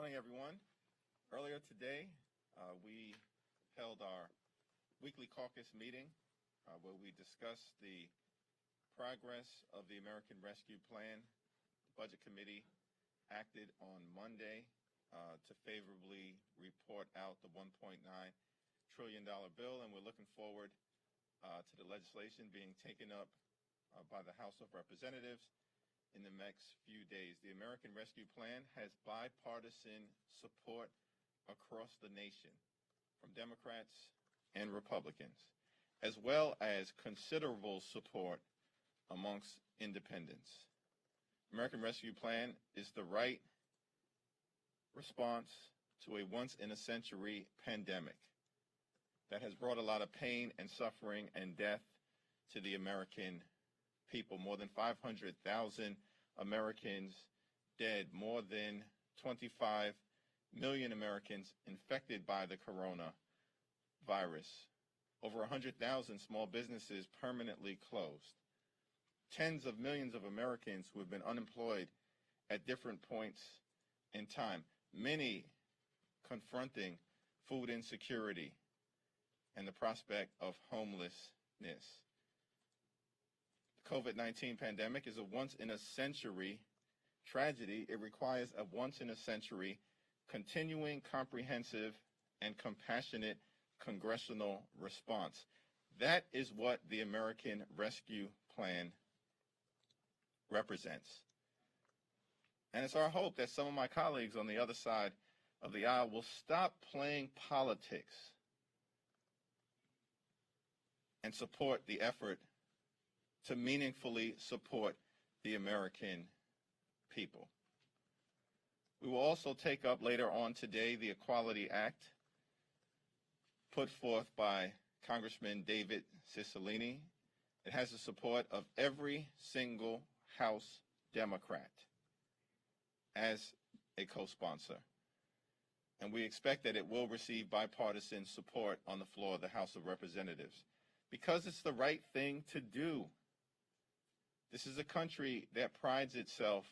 Morning, everyone. Earlier today, we held our weekly caucus meeting where we discussed the progress of the American Rescue Plan. The Budget Committee acted on Monday to favorably report out the $1.9 trillion bill, and we're looking forward to the legislation being taken up by the House of Representatives in the next few days. The American Rescue Plan has bipartisan support across the nation from Democrats and Republicans, as well as considerable support amongst independents. American Rescue Plan is the right response to a once-in-a-century pandemic that has brought a lot of pain and suffering and death to the American people. More than 500,000 Americans dead, more than 25 million Americans infected by the coronavirus, over 100,000 small businesses permanently closed, tens of millions of Americans who have been unemployed at different points in time, many confronting food insecurity and the prospect of homelessness. The COVID-19 pandemic is a once-in-a-century tragedy. It requires a once-in-a-century continuing, comprehensive, and compassionate congressional response. That is what the American Rescue Plan represents. And it's our hope that some of my colleagues on the other side of the aisle will stop playing politics and support the effort to meaningfully support the American people. We will also take up later on today the Equality Act put forth by Congressman David Cicilline. It has the support of every single House Democrat as a co-sponsor. And we expect that it will receive bipartisan support on the floor of the House of Representatives because it's the right thing to do. This is a country that prides itself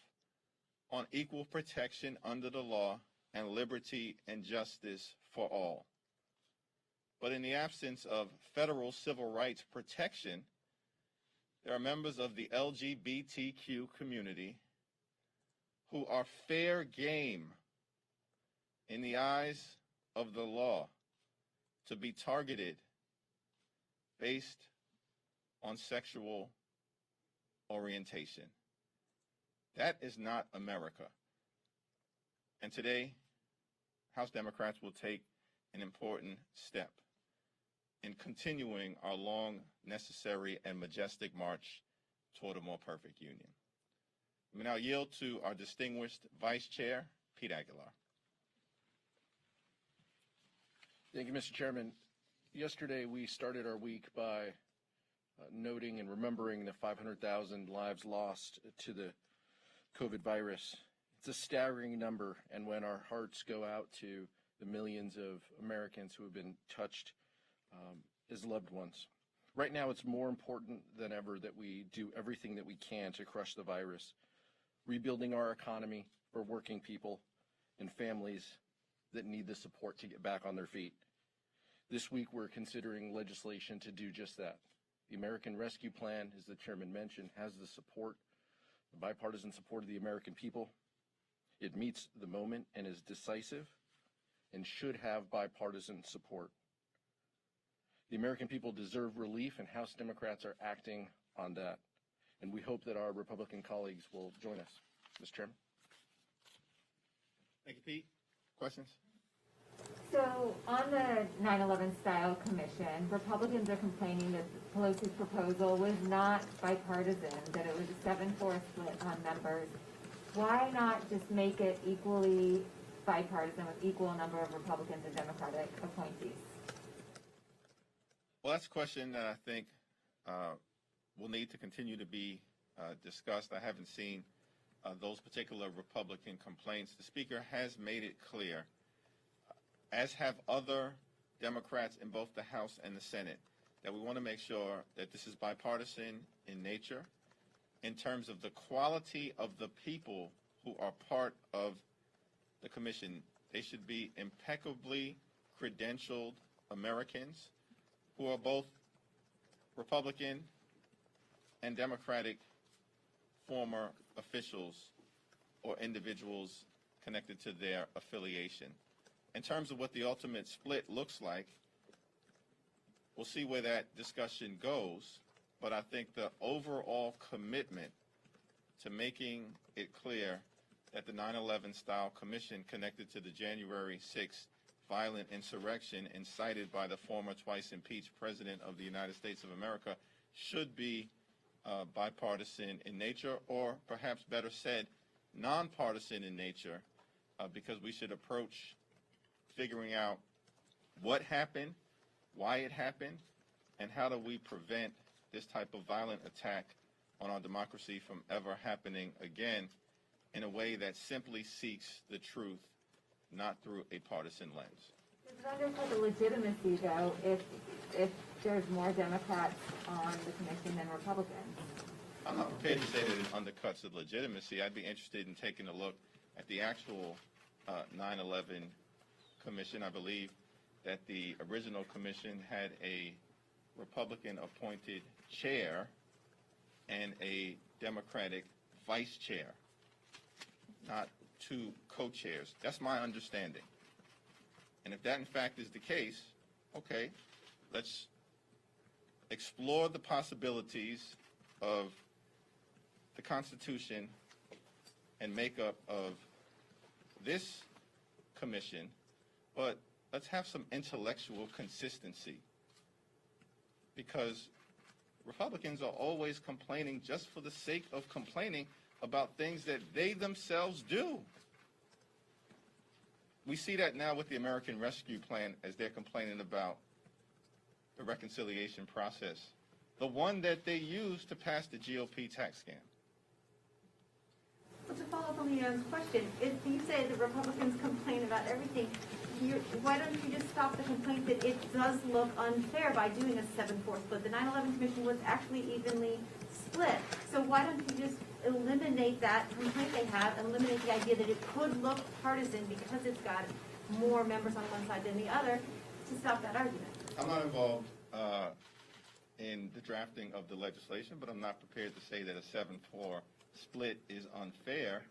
on equal protection under the law and liberty and justice for all. But in the absence of federal civil rights protection, there are members of the LGBTQ community who are fair game in the eyes of the law to be targeted based on sexual orientation. That is not America. And today, House Democrats will take an important step in continuing our long, necessary, and majestic march toward a more perfect union. We now yield to our distinguished Vice Chair, Pete Aguilar. Thank you, Mr. Chairman. Yesterday, we started our week by noting and remembering the 500,000 lives lost to the COVID virus. It's a staggering number, and when our hearts go out to the millions of Americans who have been touched as loved ones. Right now, it's more important than ever that we do everything that we can to crush the virus, rebuilding our economy for working people and families that need the support to get back on their feet. This week, we're considering legislation to do just that. The American Rescue Plan, as the chairman mentioned, has the support, the bipartisan support of the American people. It meets the moment and is decisive and should have bipartisan support. The American people deserve relief, and House Democrats are acting on that. And we hope that our Republican colleagues will join us. Mr. Chairman. Thank you, Pete. Questions? So on the 9/11 Style Commission, Republicans are complaining that Pelosi's proposal was not bipartisan, that it was a 7-4 split on members. Why not just make it equally bipartisan with equal number of Republicans and Democratic appointees? Well, that's a question that I think will need to continue to be discussed. I haven't seen those particular Republican complaints. The Speaker has made it clear, as have other Democrats in both the House and the Senate, that we want to make sure that this is bipartisan in nature in terms of the quality of the people who are part of the commission. They should be impeccably credentialed Americans who are both Republican and Democratic former officials or individuals connected to their affiliation. In terms of what the ultimate split looks like, we'll see where that discussion goes, but I think the overall commitment to making it clear that the 9/11 style commission connected to the January 6th violent insurrection incited by the former twice impeached President of the United States of America should be bipartisan in nature, or perhaps better said, nonpartisan in nature, because we should approach figuring out what happened, why it happened, and how do we prevent this type of violent attack on our democracy from ever happening again in a way that simply seeks the truth, not through a partisan lens. Does it undercut the legitimacy, though, if there's more Democrats on the commission than Republicans? I'm not prepared to say that it undercuts the legitimacy. I'd be interested in taking a look at the actual 9/11 commission. I believe that the original commission had a Republican-appointed chair and a Democratic vice chair, not two co-chairs. That's my understanding. And if that, in fact, is the case, okay, let's explore the possibilities of the Constitution and makeup of this commission, but let's have some intellectual consistency, because Republicans are always complaining just for the sake of complaining about things that they themselves do. We see that now with the American Rescue Plan as they're complaining about the reconciliation process, the one that they used to pass the GOP tax scam. Well, to follow up on Leon's question, if you say the Republicans complain about everything, why don't you just stop the complaint that it does look unfair by doing a 7-4 split? The 9/11 Commission was actually evenly split. So why don't you just eliminate that complaint they have, and eliminate the idea that it could look partisan because it's got more members on one side than the other, to stop that argument? I'm not involved in the drafting of the legislation, but I'm not prepared to say that a 7-4 split is unfair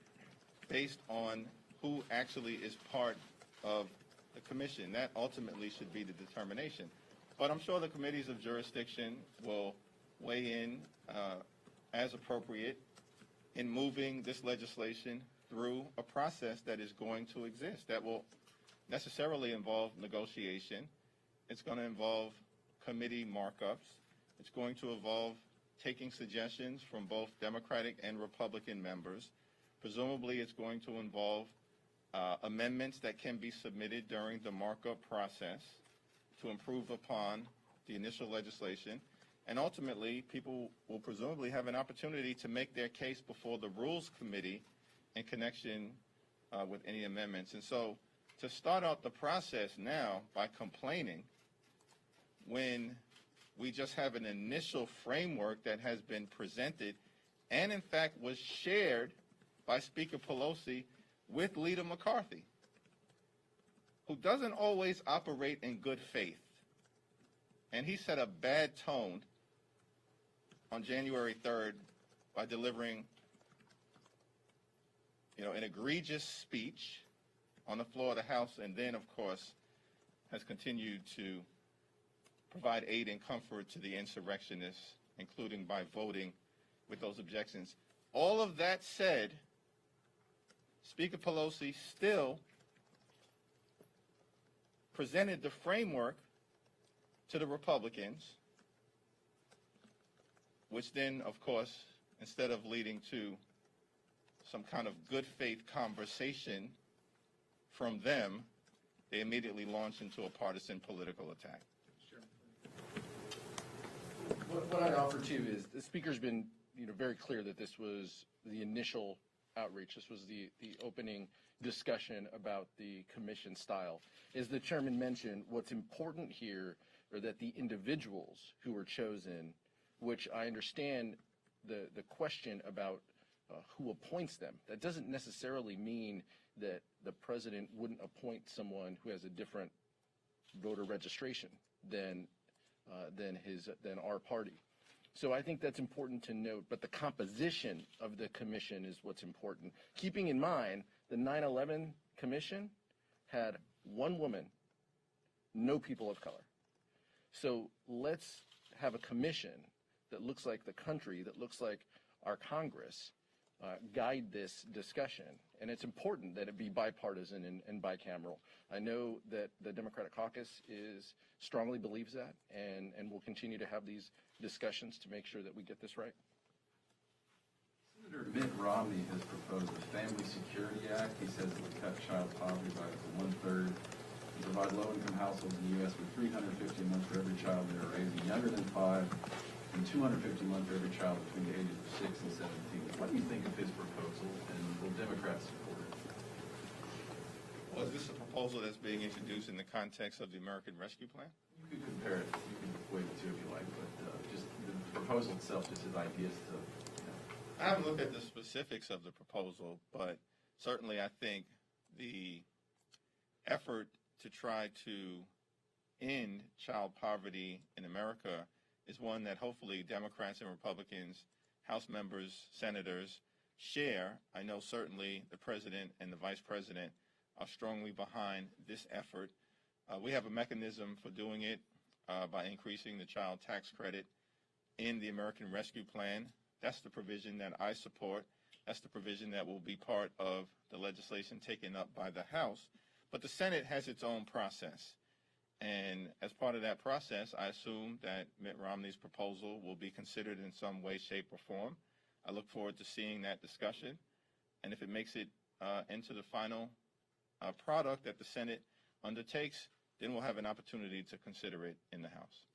based on who actually is part of the commission. That ultimately should be the determination. But I'm sure the committees of jurisdiction will weigh in as appropriate in moving this legislation through a process that is going to exist, that will necessarily involve negotiation. It's going to involve committee markups. It's going to involve taking suggestions from both Democratic and Republican members. Presumably, it's going to involve amendments that can be submitted during the markup process to improve upon the initial legislation. And ultimately, people will presumably have an opportunity to make their case before the Rules Committee in connection with any amendments. And so to start out the process now by complaining when we just have an initial framework that has been presented and, in fact, was shared by Speaker Pelosi with Leader McCarthy, who doesn't always operate in good faith. And he set a bad tone on January 3rd by delivering, an egregious speech on the floor of the House, and then, of course, has continued to provide aid and comfort to the insurrectionists, including by voting with those objections. All of that said, Speaker Pelosi still presented the framework to the Republicans, which then, of course, instead of leading to some kind of good faith conversation from them, they immediately launched into a partisan political attack. What I'd offer too is the Speaker's been, very clear that this was the initial outreach. This was the opening discussion about the commission style. As the chairman mentioned, what's important here are that the individuals who were chosen, which I understand the question about who appoints them. That doesn't necessarily mean that the president wouldn't appoint someone who has a different voter registration than our party. So I think that's important to note, but the composition of the commission is what's important. Keeping in mind, the 9/11 commission had one woman, no people of color. So let's have a commission that looks like the country, that looks like our Congress, guide this discussion. And it's important that it be bipartisan and bicameral. I know that the Democratic Caucus strongly believes that, and will continue to have these discussions to make sure that we get this right. Senator Mitt Romney has proposed a Family Security Act. He says it would cut child poverty by 1/3 and provide low-income households in the U.S. with $350 a month for every child they are raising younger than 5 and $250 a month for every child between the ages of 6 and 17. What do you think of his proposal, and will Democrats support it? Well, is this a proposal that's being introduced in the context of the American Rescue Plan? You could compare it. You can equate the two if you like, but just the proposal itself, just his ideas to, I haven't looked at the specifics of the proposal, but certainly I think the effort to try to end child poverty in America is one that hopefully Democrats and Republicans, House members, senators share. I know certainly the president and the vice president are strongly behind this effort. We have a mechanism for doing it by increasing the child tax credit in the American Rescue Plan. That's the provision that I support. That's the provision that will be part of the legislation taken up by the House. But the Senate has its own process. And as part of that process, I assume that Mitt Romney's proposal will be considered in some way, shape, or form. I look forward to seeing that discussion. And if it makes it into the final product that the Senate undertakes, then we'll have an opportunity to consider it in the House.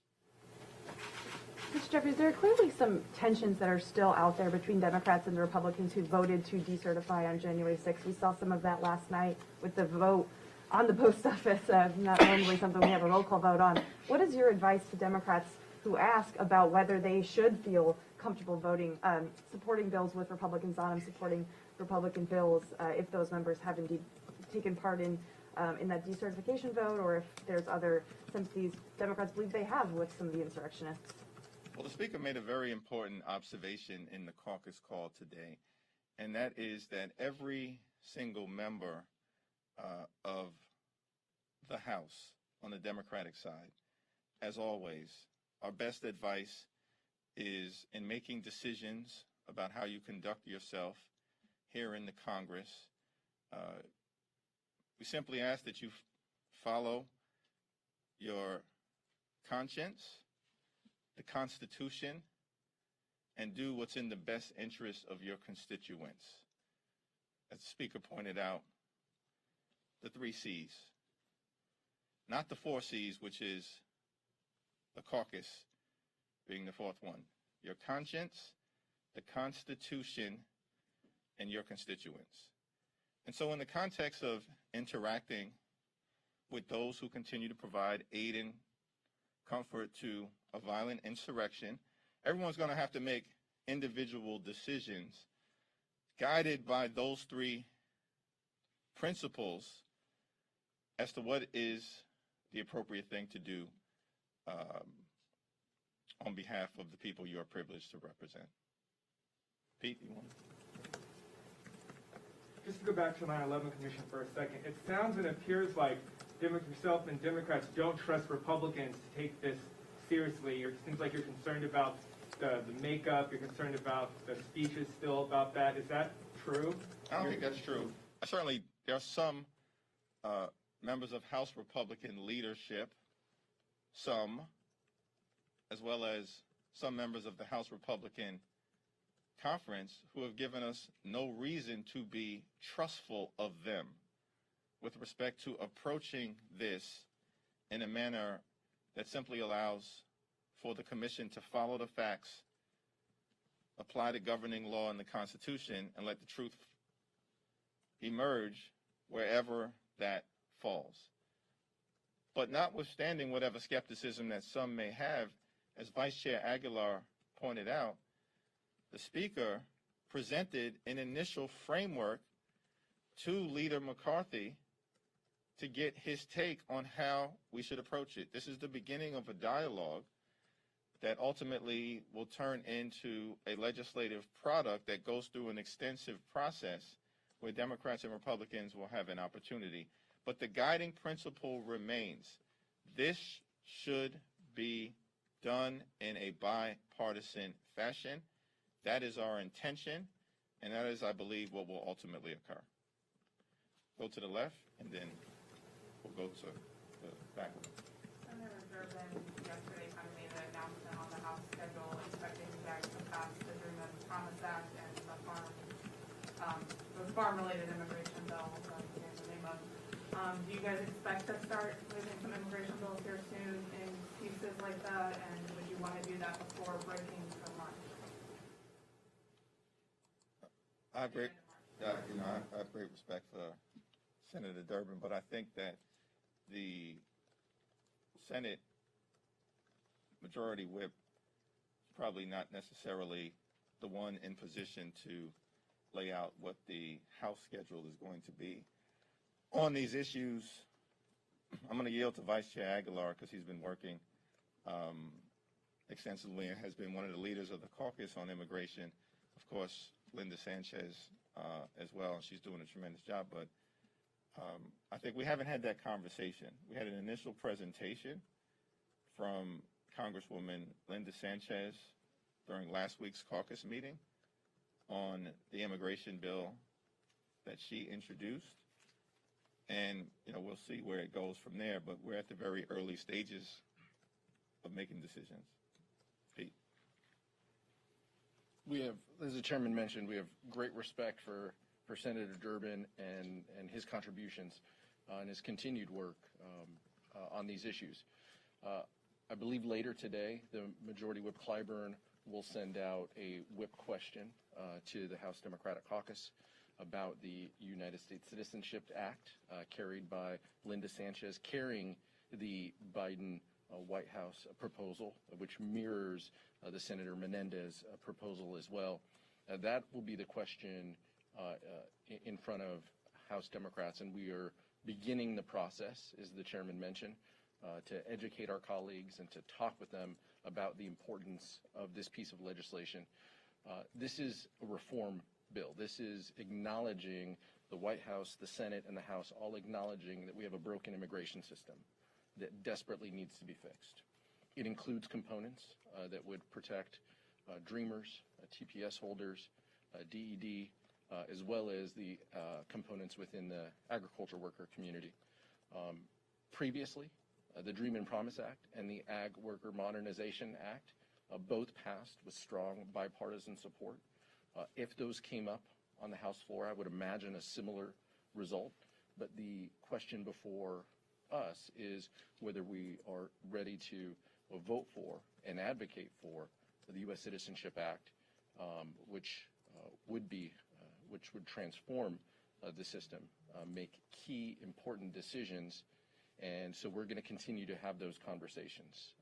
Mr. Jeffries, there are clearly some tensions that are still out there between Democrats and the Republicans who voted to decertify on January 6th. We saw some of that last night with the vote on the post office, not normally something we have a roll call vote on. What is your advice to Democrats who ask about whether they should feel comfortable voting, supporting bills with Republicans on them, supporting Republican bills if those members have indeed taken part in that decertification vote, or if there's other sympathies Democrats believe they have with some of the insurrectionists? Well, the Speaker made a very important observation in the caucus call today, and that is that every single member of the House on the Democratic side, as always, our best advice is in making decisions about how you conduct yourself here in the Congress. We simply ask that you follow your conscience, the Constitution, and do what's in the best interest of your constituents. As the Speaker pointed out, the 3 C's, not the 4 C's, which is the caucus being the 4th one. Your conscience, the Constitution, and your constituents. And so in the context of interacting with those who continue to provide aid and comfort to a violent insurrection, everyone's going to have to make individual decisions guided by those 3 principles as to what is the appropriate thing to do on behalf of the people you are privileged to represent. Pete, you want to? Just to go back to the 9/11 Commission for a second, it sounds and appears like yourself and Democrats don't trust Republicans to take this seriously. It seems like you're concerned about the makeup, you're concerned about the speeches still about that. Is that true? I don't think that's true. Certainly, there are some members of House Republican leadership, some, as well as some members of the House Republican Conference, who have given us no reason to be trustful of them with respect to approaching this in a manner that simply allows for the Commission to follow the facts, apply the governing law and the Constitution, and let the truth emerge wherever that falls. But notwithstanding whatever skepticism that some may have, as Vice Chair Aguilar pointed out, the Speaker presented an initial framework to Leader McCarthy to get his take on how we should approach it. This is the beginning of a dialogue that ultimately will turn into a legislative product that goes through an extensive process where Democrats and Republicans will have an opportunity. But the guiding principle remains. This should be done in a bipartisan fashion. That is our intention, and that is, I believe, what will ultimately occur. Go to the left, and then we'll go to the back. Senator Durbin yesterday kind of made an announcement on the House schedule, expecting you guys to pass the Dream and Promise Act and the farm-related immigration bill, the name of. Do you guys expect to start moving some immigration bills here soon in pieces like that, and would you want to do that before breaking for March? I have great respect for Senator Durbin, but I think that the Senate Majority Whip is probably not necessarily the one in position to lay out what the House schedule is going to be. On these issues, I'm going to yield to Vice Chair Aguilar because he's been working extensively and has been one of the leaders of the caucus on immigration. Of course, Linda Sanchez as well, and she's doing a tremendous job. But I think we haven't had that conversation. We had an initial presentation from Congresswoman Linda Sanchez during last week's caucus meeting on the immigration bill that she introduced. And, we'll see where it goes from there, but we're at the very early stages of making decisions. Pete. We have, as the chairman mentioned, we have great respect for Senator Durbin and his contributions and his continued work on these issues. I believe later today, the Majority Whip Clyburn will send out a whip question to the House Democratic Caucus about the United States Citizenship Act carried by Linda Sanchez, carrying the Biden White House proposal, which mirrors the Senator Menendez proposal as well. That will be the question in front of House Democrats, and we are beginning the process, as the chairman mentioned, to educate our colleagues and to talk with them about the importance of this piece of legislation. This is a reform bill. This is acknowledging the White House, the Senate, and the House all acknowledging that we have a broken immigration system that desperately needs to be fixed. It includes components that would protect Dreamers, TPS holders, DED, as well as the components within the agriculture worker community. Previously, the Dream and Promise Act and the Ag Worker Modernization Act both passed with strong bipartisan support. If those came up on the House floor, I would imagine a similar result. But the question before us is whether we are ready to vote for and advocate for the U.S. Citizenship Act, which would transform the system, make key important decisions. And so we're going to continue to have those conversations,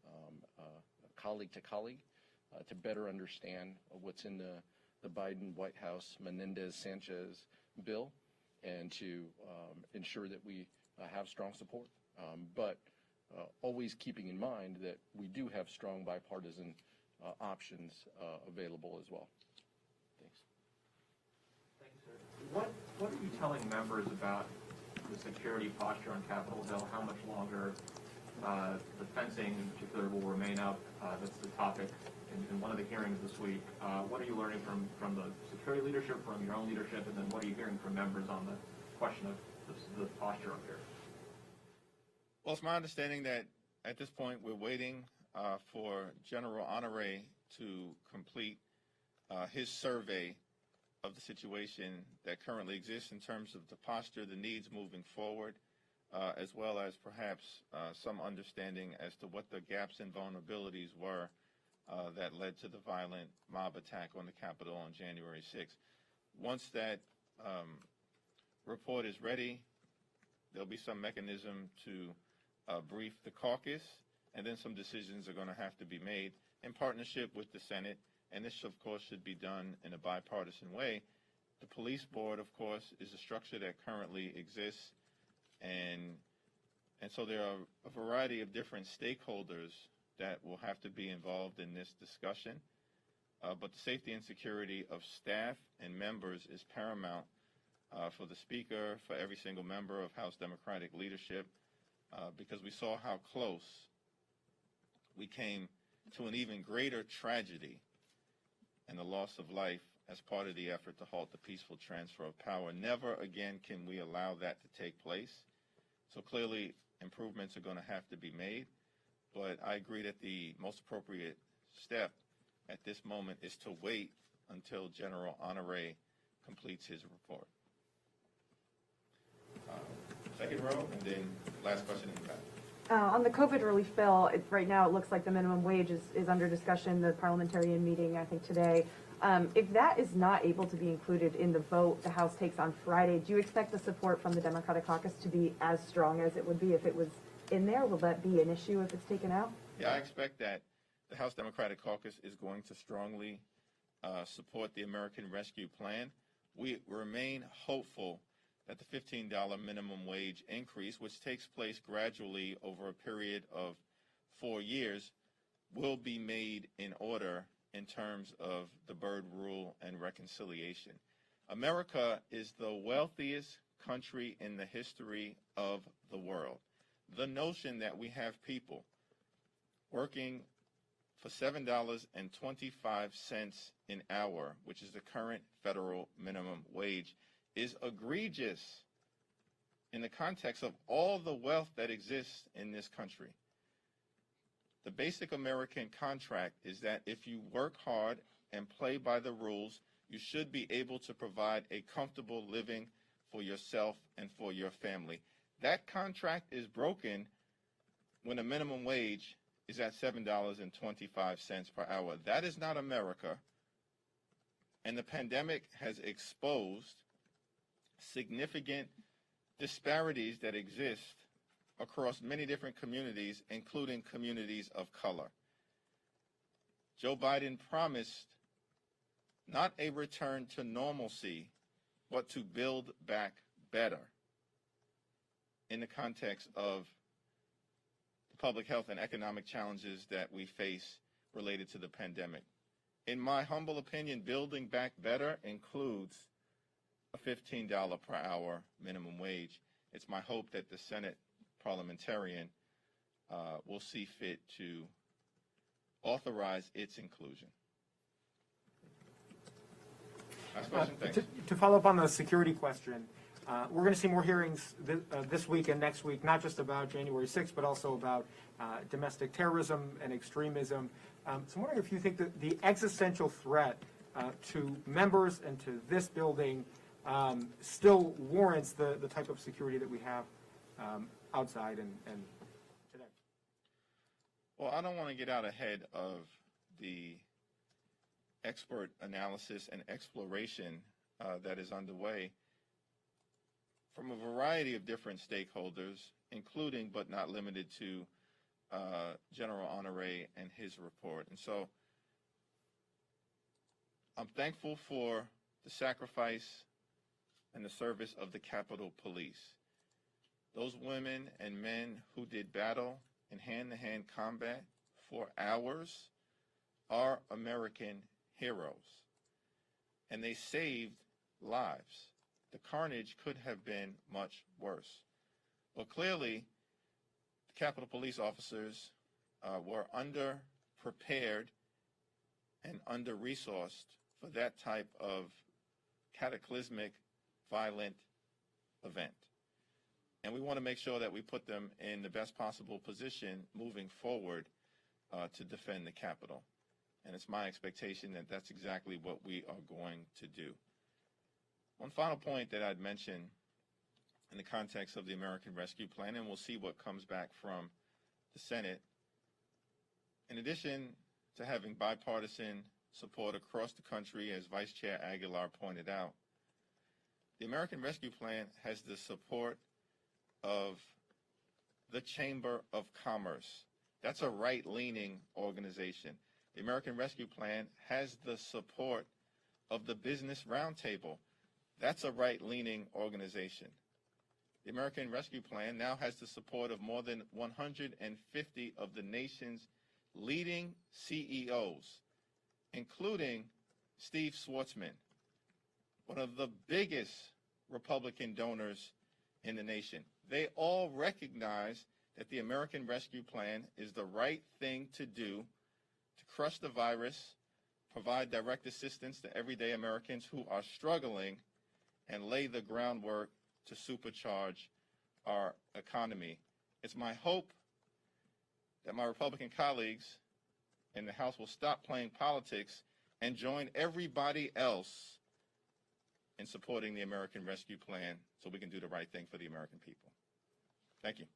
colleague to colleague, to better understand what's in the Biden White House Menendez-Sanchez bill, and to ensure that we have strong support. But always keeping in mind that we do have strong bipartisan options available as well. Thanks. Thanks, sir. What are you telling members about the security posture on Capitol Hill? How much longer the fencing in particular will remain up? That's the topic in one of the hearings this week. What are you learning from the security leadership, from your own leadership, and then what are you hearing from members on the question of the posture up here? Well, it's my understanding that at this point we're waiting for General Honore to complete his survey of the situation that currently exists in terms of the posture, the needs moving forward, as well as perhaps some understanding as to what the gaps and vulnerabilities were that led to the violent mob attack on the Capitol on January 6th. Once that report is ready, there'll be some mechanism to brief the caucus, and then some decisions are going to have to be made in partnership with the Senate, and this, of course, should be done in a bipartisan way. The police board, of course, is a structure that currently exists, and so there are a variety of different stakeholders that will have to be involved in this discussion. But the safety and security of staff and members is paramount for the Speaker, for every single member of House Democratic leadership, because we saw how close we came to an even greater tragedy and the loss of life as part of the effort to halt the peaceful transfer of power. Never again can we allow that to take place. So clearly, improvements are going to have to be made, but I agree that the most appropriate step at this moment is to wait until General Honore completes his report. Second row, and then last question in the back. On the COVID relief bill, right now it looks like the minimum wage is under discussion, the parliamentarian meeting, I think, today. If that is not able to be included in the vote the House takes on Friday, do you expect the support from the Democratic caucus to be as strong as it would be if it was in there? Will that be an issue if it's taken out? Yeah, I expect that the House Democratic Caucus is going to strongly support the American Rescue Plan. We remain hopeful that the $15 minimum wage increase, which takes place gradually over a period of 4 years, will be made in order in terms of the Byrd Rule and reconciliation. America is the wealthiest country in the history of the world. The notion that we have people working for $7.25 an hour, which is the current federal minimum wage, is egregious in the context of all the wealth that exists in this country. The basic American contract is that if you work hard and play by the rules, you should be able to provide a comfortable living for yourself and for your family. That contract is broken when the minimum wage is at $7.25 per hour. That is not America. And the pandemic has exposed significant disparities that exist across many different communities, including communities of color. Joe Biden promised not a return to normalcy, but to build back better in the context of the public health and economic challenges that we face related to the pandemic. In my humble opinion, building back better includes a $15 per hour minimum wage. It's my hope that the Senate parliamentarian will see fit to authorize its inclusion. Last question, thanks. To follow up on the security question, we're going to see more hearings this week and next week, not just about January 6th, but also about domestic terrorism and extremism. So I'm wondering if you think that the existential threat to members and to this building still warrants the type of security that we have outside and today. Well, I don't want to get out ahead of the expert analysis and exploration that is underway from a variety of different stakeholders, including but not limited to General Honore and his report. And so I'm thankful for the sacrifice and the service of the Capitol Police. Those women and men who did battle in hand-to-hand combat for hours are American heroes, and they saved lives. The carnage could have been much worse. But clearly, the Capitol Police officers were underprepared and under-resourced for that type of cataclysmic, violent event. And we want to make sure that we put them in the best possible position moving forward to defend the Capitol. And it's my expectation that that's exactly what we are going to do. One final point that I'd mention in the context of the American Rescue Plan, and we'll see what comes back from the Senate. In addition to having bipartisan support across the country, as Vice Chair Aguilar pointed out, the American Rescue Plan has the support of the Chamber of Commerce. That's a right-leaning organization. The American Rescue Plan has the support of the Business Roundtable. That's a right-leaning organization. The American Rescue Plan now has the support of more than 150 of the nation's leading CEOs, including Steve Schwarzman, one of the biggest Republican donors in the nation. They all recognize that the American Rescue Plan is the right thing to do to crush the virus, provide direct assistance to everyday Americans who are struggling, and lay the groundwork to supercharge our economy. It's my hope that my Republican colleagues in the House will stop playing politics and join everybody else in supporting the American Rescue Plan so we can do the right thing for the American people. Thank you.